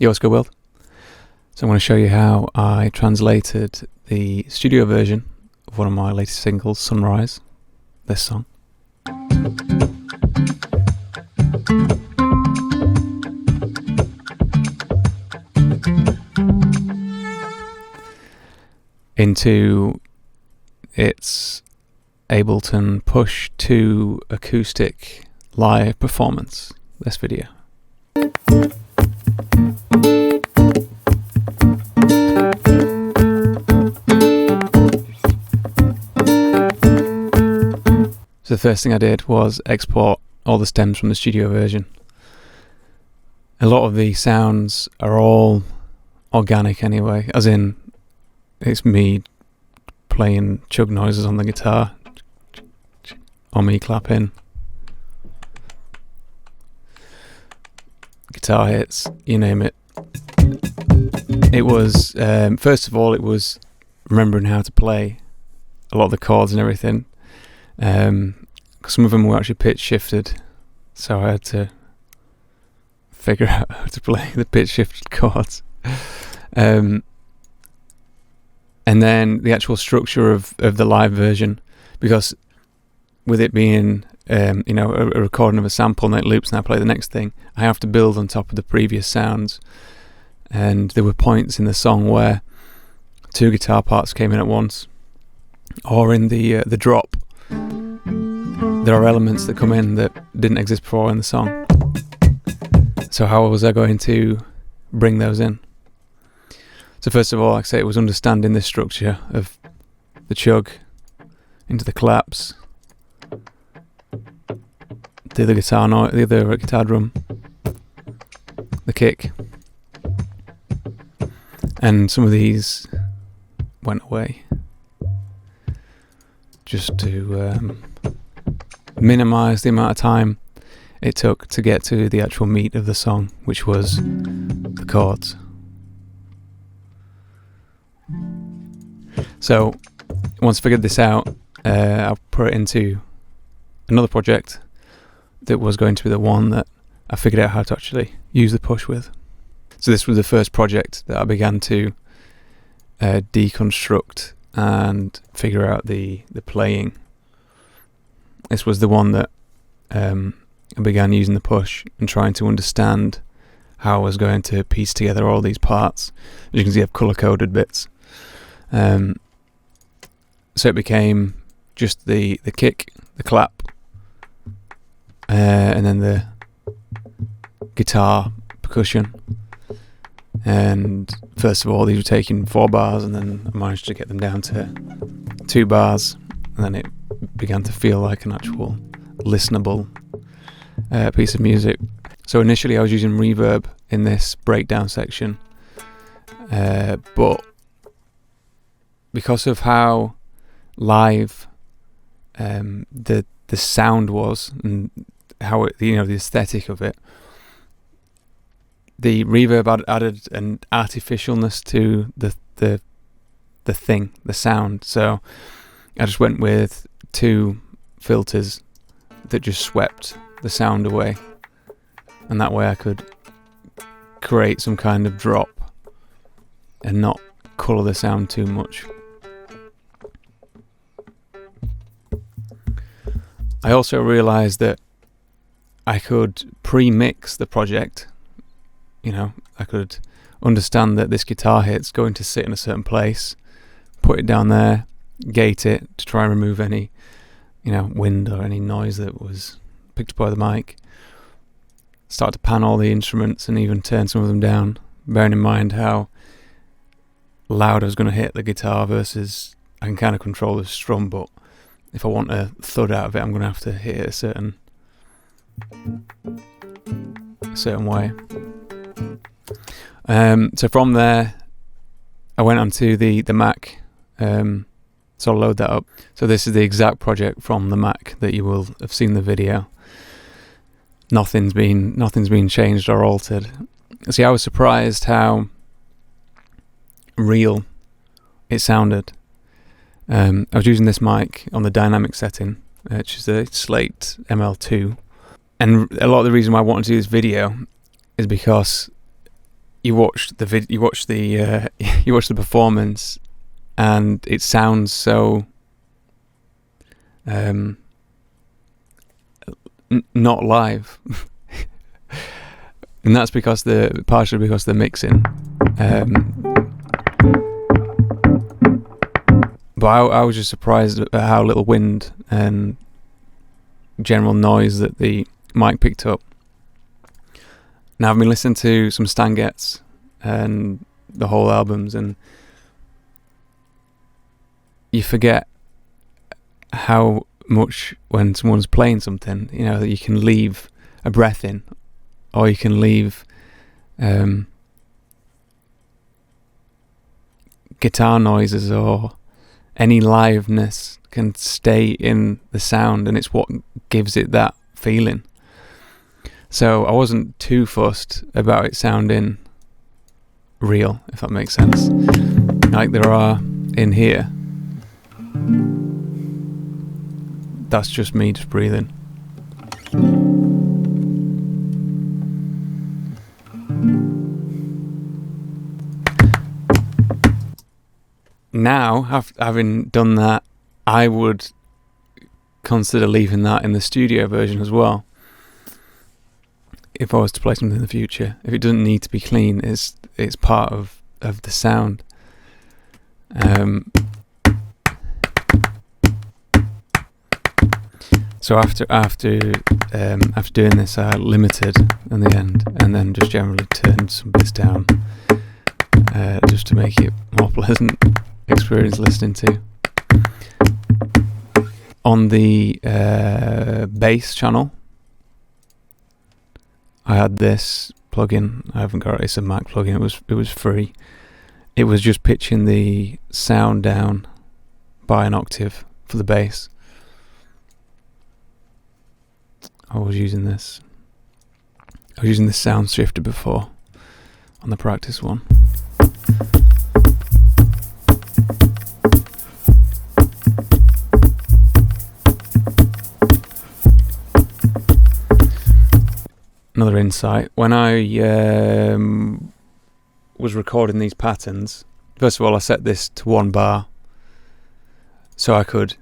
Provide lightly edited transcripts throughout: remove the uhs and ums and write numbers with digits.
Yo, what's good, world? So I'm going to show you how I translated the studio version of one of my latest singles, Sunrise, this song, into its Ableton Push to Acoustic live performance, this video. So the first thing I did was export all the stems from the studio version. A lot of the sounds are all organic anyway, as in it's me playing chug noises on the guitar or me clapping, guitar hits, you name it. It was, first of all, it was remembering how to play a lot of the chords and everything. Some of them were actually pitch shifted, so I had to figure out how to play the pitch shifted chords. And then the actual structure of the live version, because with it being a recording of a sample and it loops and I play the next thing, I have to build on top of the previous sounds. And there were points in the song where two guitar parts came in at once, or in the drop there are elements that come in that didn't exist before in the song. So how was I going to bring those in? So first of all, like I say, it was understanding this structure of the chug into the claps, the other guitar note, the other guitar drum, the kick, and some of these went away just to minimize the amount of time it took to get to the actual meat of the song, which was the chords. So once I figured this out, I put it into another project that was going to be the one that I figured out how to actually use the push with. So this was the first project that I began to deconstruct and figure out the playing. This was the one that I began using the push and trying to understand how I was going to piece together all these parts. As you can see, I've colour-coded bits. So it became just the kick, the clap, and then the guitar percussion. And first of all, these were taking 4 bars, and then I managed to get them down to 2 bars, and then it began to feel like an actual listenable piece of music. So initially I was using reverb in this breakdown section, but because of how live the sound was and how it, the aesthetic of it, the reverb added an artificialness to the thing, the sound. So I just went with 2 filters that just swept the sound away, and that way I could create some kind of drop and not colour the sound too much. I also realised that I could pre-mix the project. I could understand that this guitar hit's going to sit in a certain place, put it down there, gate it to try and remove any wind or any noise that was picked up by the mic, start to pan all the instruments and even turn some of them down, bearing in mind how loud I was going to hit the guitar versus I can kind of control the strum, but if I want a thud out of it, I'm going to have to hit it a certain way. So from there I went onto the Mac, so I'll load that up. So this is the exact project from the Mac that you will have seen the video. Nothing's been changed or altered. See, I was surprised how real it sounded. I was using this mic on the dynamic setting, which is the Slate ML2, and a lot of the reason why I wanted to do this video is because you watch the you watch the performance, and it sounds so not live, and that's partially because the mixing. But I was just surprised at how little wind and general noise that the mic picked up. Now, I've been listening to some Stan Getz and the whole albums, and you forget how much when someone's playing something, that you can leave a breath in, or you can leave guitar noises, or any liveness can stay in the sound, and it's what gives it that feeling. So I wasn't too fussed about it sounding real, if that makes sense. Like there are in here. That's just me just breathing. Now, having done that, I would consider leaving that in the studio version as well. If I was to play something in the future, if it doesn't need to be clean, it's part of the sound. So after doing this, I limited in the end, and then just generally turned some bits down, just to make it more pleasant experience listening to. On the bass channel, I had this plugin. I haven't got it. It's a Mac plugin. It was free. It was just pitching the sound down by an octave for the bass. I was using this. I was using the sound shifter before on the practice one. Another insight. When I was recording these patterns, first of all I set this to 1 bar so I could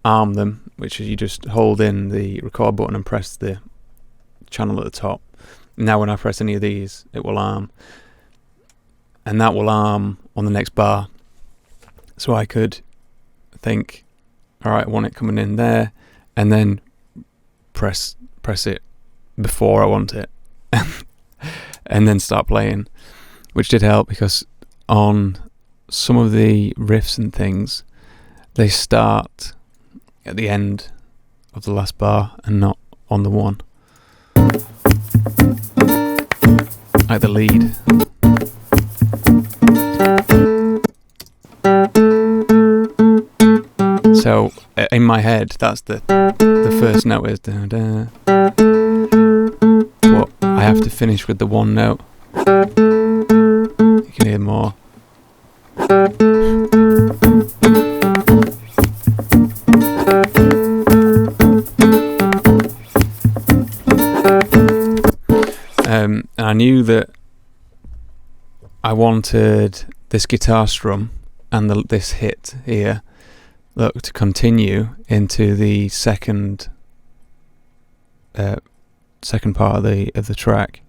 arm them, which is you just hold in the record button and press the channel at the top. Now when I press any of these, it will arm, and that will arm on the next bar. So I could think, alright, I want it coming in there, and then press it before I want it and then start playing, which did help, because on some of the riffs and things, they start at the end of the last bar and not on the one, like the lead. So in my head, that's the first note is da, da. But I have to finish with the one note. You can hear more. And I knew that I wanted this guitar strum and this hit here, look, to continue into the second part of the track.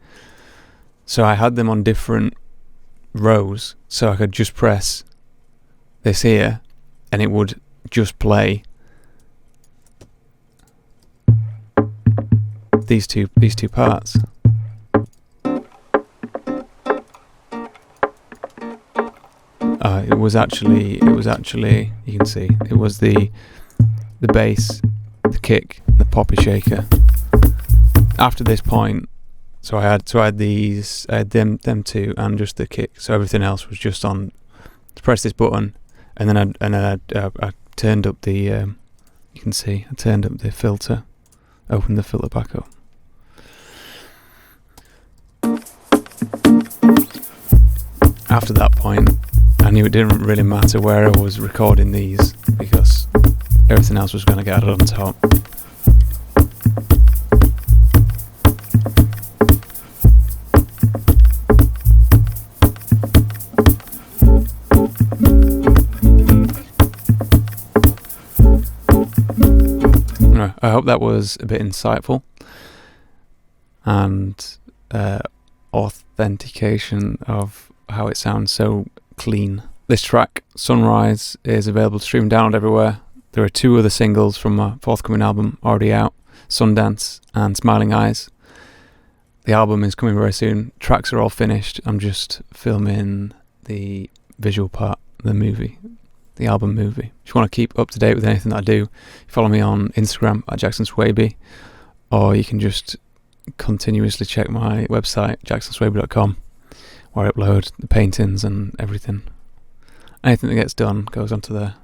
So I had them on different rows, so I could just press this here and it would just play these two parts. It was actually you can see it was the bass, the kick, the poppy shaker. After this point, so I had them two and just the kick. So everything else was just on to press this button, and then I turned up the you can see I turned up the filter, opened the filter back up. After that point, I knew it didn't really matter where I was recording these, because everything else was going to get added on top. I hope that was a bit insightful and authentication of how it sounds so clean. This track, Sunrise, is available to stream and download everywhere. There are 2 other singles from my forthcoming album already out, Sundance and Smiling Eyes. The album is coming very soon. Tracks are all finished. I'm just filming the visual part, the album movie. If you want to keep up to date with anything that I do, follow me on Instagram at Jackson Swaby, or you can just continuously check my website, jacksonswaby.com, where I upload the paintings and everything. Anything that gets done goes onto there.